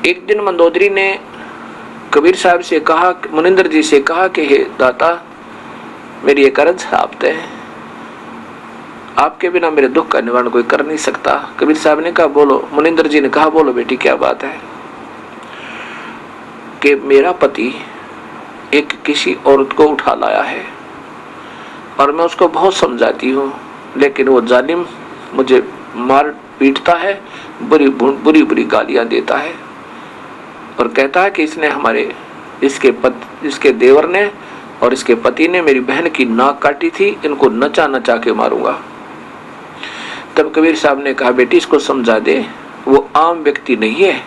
एक दिन मंदोदरी ने कबीर साहब से कहा, मुनिंदर जी से कहा कि हे दाता, मेरी एक अर्ज आपते है, आपके बिना मेरे दुख का निवारण कोई कर नहीं सकता। कबीर साहब ने कहा बोलो। मुनिंदर जी ने कहा बोलो बेटी क्या बात है। कि मेरा पति एक किसी औरत को उठा लाया है और मैं उसको बहुत समझाती हूँ, लेकिन वो जालिम मुझे मार पीटता है, बुरी बुरी बुरी गालियाँ देता है और कहता है कि इसने हमारे इसके देवर ने और इसके पति ने मेरी बहन की नाक काटी थी, इनको नचा नचा के मारूंगा। तब कबीर साहब ने कहा बेटी इसको समझा दे, वो आम व्यक्ति नहीं है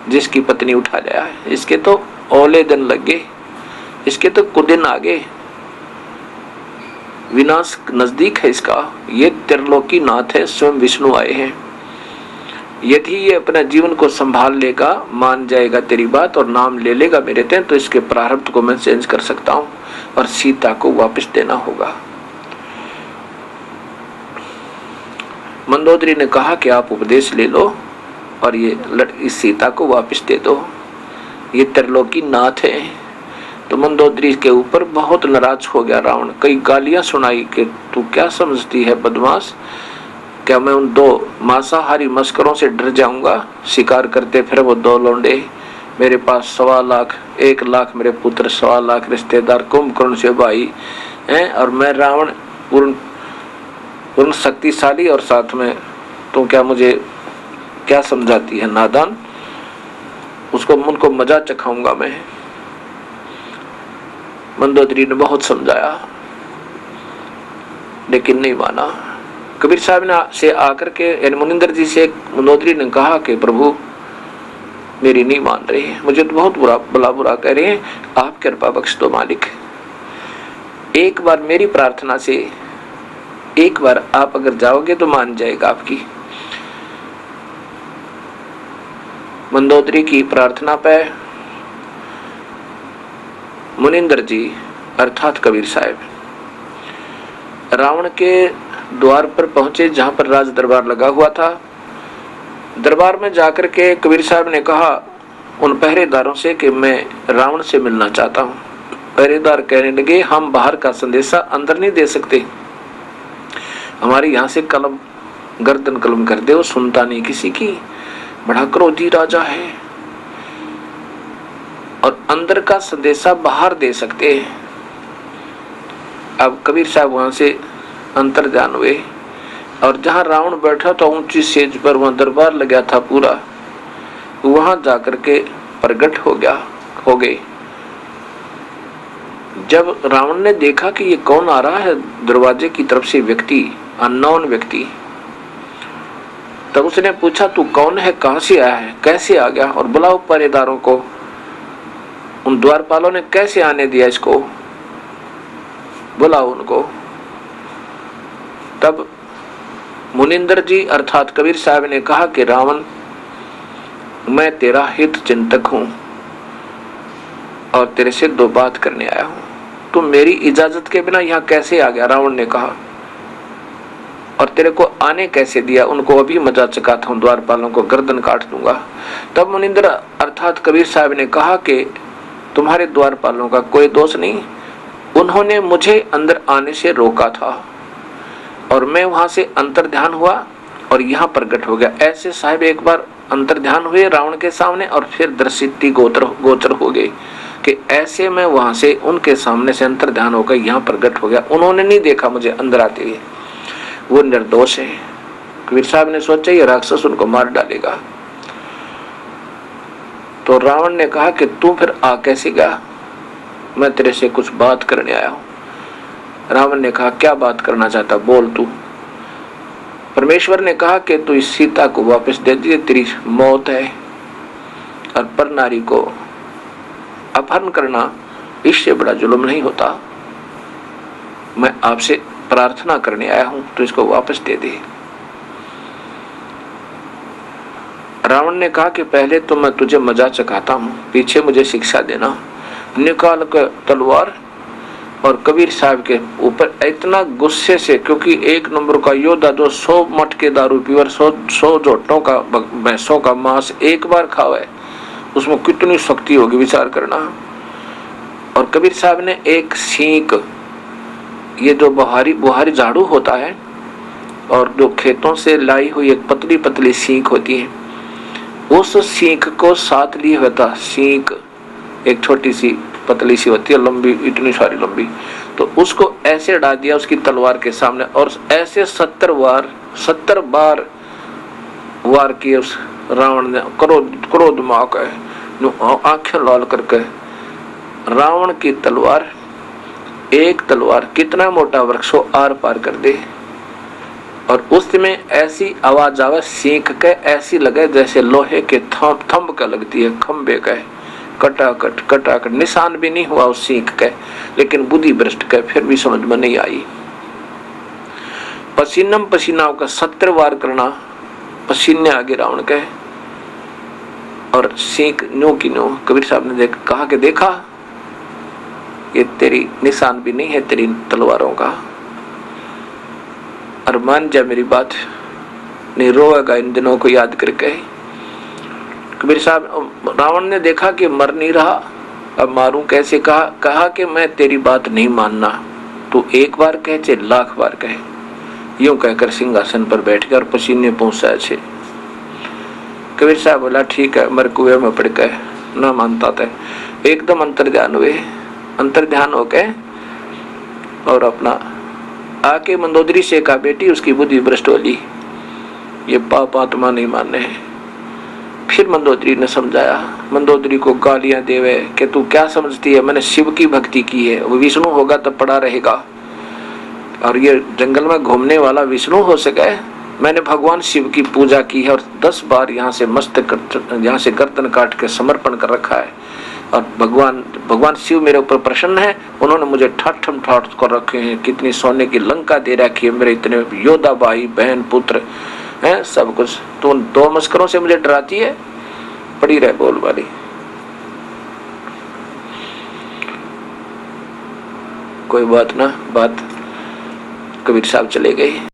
जिसकी पत्नी उठा लाया है, इसके तो औले दिन लग गए, इसके तो कुदिन आ गए, विनाश नजदीक है इसका। ये त्रिलोकी नाथ है, स्वयं विष्णु आए हैं। यदि ये अपना जीवन को संभाल लेगा, मान जाएगा तेरी बात और नाम ले लेगा मेरे तें, तो इसके प्रारब्ध को मैं चेंज कर सकता हूं और सीता को वापस देना होगा। मंदोदरी ने कहा कि आप उपदेश ले लो और ये इस सीता को वापस दे दो, ये त्रिलोकी नाथ है। तो मंदोदरी के ऊपर बहुत नाराज हो गया रावण, कई गालियां सुनाई कि तू क्या समझती है बदमाश, क्या मैं उन 2 मांसाहारी मस्करों से डर जाऊंगा? शिकार करते फिर वो 2 लौंडे, मेरे पास 1.25 लाख 1 लाख मेरे पुत्र, 1.25 लाख रिश्तेदार, कुंभकर्ण से भाई हैं, और मैं रावण पूर्ण शक्तिशाली, और साथ में तू क्या मुझे क्या समझाती है नादान, उनको मजा चखाऊंगा मैं। मंदोदरी ने बहुत समझाया लेकिन नहीं माना। कबीर साहब ने से आकर के मुनिंदर जी से मंदोदरी ने कहा कि प्रभु मेरी नहीं मान रही है, मुझे तो बहुत बुरा कह रहे हैं, आप कृपा बख्श दो मालिक। एक बार मेरी प्रार्थना से एक बार आप अगर जाओगे तो मान जाएगा आपकी। मंदोदरी की प्रार्थना पे मुनिंदर जी अर्थात कबीर साहब रावण के द्वार पर पहुंचे, जहां पर राज दरबार लगा हुआ था। दरबार में जाकर के कबीर साहब ने कहा उन पहरेदारों से कि मैं रावण से मिलना चाहता हूं। पहरेदार कहने लगे हम बाहर का संदेशा अंदर नहीं दे सकते, हमारे यहाँ से कलम गर्दन कलम कर दे, वो सुनता नहीं किसी की, बड़ा क्रोधी राजा है, और अंदर का संदेशा बाहर दे सकते हैं। अब कबीर साहब वहां से अंतर्ध्यान हुए और जहां रावण बैठा था ऊंची सेज पर, वहां दरबार लगा था पूरा, वहां जाकर के प्रकट हो गए। जब रावण ने देखा कि ये कौन आ रहा है दरवाजे की तरफ से व्यक्ति, अननोन व्यक्ति, तब उसने पूछा तू कौन है, कहां से आया है, कैसे आ गया, और बुलाओ पहरेदारों को। उन द्वारपालों ने कैसे आने दिया इसको, बुलाओ उनको। तब मुनिंदर जी अर्थात कबीर साहब ने कहा कि रावण मैं तेरा हित चिंतक हूं और तेरे से 2 बात करने आया हूं, तुम मेरी इजाजत के बिना यहां कैसे आ गया? रावण ने कहा, और तेरे को आने कैसे दिया? उनको अभी मजा चखाता हूं, द्वारपालों को गर्दन काट दूंगा। तब मुनिंदर अर्थात कबीर साहब ने कहा कि तुम्हारे द्वारपालों का कोई दोष नहीं, उन्होंने मुझे अंदर आने से रोका था और मैं वहां से अंतर्ध्यान हुआ और यहाँ प्रकट हो गया। ऐसे साहब एक बार अंतर्ध्यान हुए रावण के सामने और फिर दृष्टि गोचर हो गई कि ऐसे मैं वहां से उनके सामने से अंतर्ध्यान होकर यहाँ प्रकट हो गया, उन्होंने नहीं देखा मुझे अंदर आते हुए, वो निर्दोष है। कबीर साहब ने सोचा ये राक्षस उनको मार डालेगा। तो रावण ने कहा कि तू फिर आ कैसे गया? मैं तेरे से कुछ बात करने आया हूं। रावण ने कहा क्या बात करना चाहता, बोल तू। परमेश्वर ने कहा कि तू इस सीता को वापस दे दे, तेरी मौत है, और पर नारी को अपहरण करना इससे बड़ा जुल्म नहीं होता। मैं आपसे प्रार्थना करने आया हूं, तो इसको वापस दे दे। रावण ने कहा कि पहले तो मैं तुझे मजा चखाता हूं, पीछे मुझे शिक्षा देना। निकाल कर तलवार और कबीर साहब के ऊपर इतना गुस्से से, क्योंकि 1 नंबर का योद्धा जो 100 मटके दारू पीवर 100 जोटों का भैंसों का मांस एक बार खावे उसमें कितनी शक्ति होगी, विचार करना। और कबीर साहब ने एक सींक, ये जो बुहारी झाड़ू होता है और जो खेतों से लाई हुई एक पतली पतली सींक होती है, उस सींक को साथ लिए हुआ था। सींक एक छोटी सी पतली सी होती है, लंबी, इतनी सारी लंबी, तो उसको ऐसे डाल दिया उसकी तलवार के सामने और ऐसे 70 बार वार किए उस रावण ने। क्रोध में आकर आंखें लाल करके रावण की तलवार, एक तलवार कितना मोटा वृक्ष हो आर पार कर दे। और उस में ऐसी आवाज आवे सींक के, ऐसी लगे जैसे लोहे के थंब का लगती है, खंबे का, कटाकट कटाकट। निशान भी नहीं हुआ उस सींक के, लेकिन बुद्धि भ्रष्ट के फिर भी समझ में नहीं आई। पसीनम पसीना का 70 वार करना, पसीने आगे रावण के, और सींक न्यू की न्यू। कबीर साहब ने कहा कि देखा, ये तेरी निशान भी नहीं है तेरी तलवारों का, और मान जा मेरी बात, नहीं रोएगा इन दिनों को याद करके। कबीर साहब, रावण ने देखा कि मर नहीं रहा, अब मारूं कैसे। कहा कि मैं तेरी बात नहीं मानना, तू एक बार कहे चाहे 1,00,000 बार कहे। यूं कहकर सिंहासन पर बैठ गया और पसीने पहुंचा छे। कबीर साहब बोला ठीक है, मर कुएं में पड़ गए, ना मानता था। एकदम अंतर्ध्यान हुए, अंतर्ध्यान होके और अपना आके मंदोदरी से कहा, बेटी उसकी बुद्धि भ्रष्ट वाली, ये पाप आत्मा नहीं मानने हैं। फिर मंदोदरी ने समझाया, मंदोदरी को गालियां देवे कि तू क्या समझती है, मैंने शिव की भक्ति की है, वो विष्णु होगा तब पड़ा रहेगा, और ये जंगल में घूमने वाला विष्णु हो सके। मैंने भगवान शिव की पूजा की है और 10 बार यहाँ से गर्दन काट के समर्पण कर रखा है, और भगवान शिव मेरे ऊपर प्रसन्न है। उन्होंने मुझे ठाठ कर रखे हैं, कितनी सोने की लंका दे रखी है, मेरे इतने योद्धा भाई बहन पुत्र हैं, सब कुछ। तो उन 2 मस्करों से मुझे डराती है, पड़ी रहे बोल वाली। कोई बात ना, बात कबीर साहब चले गए।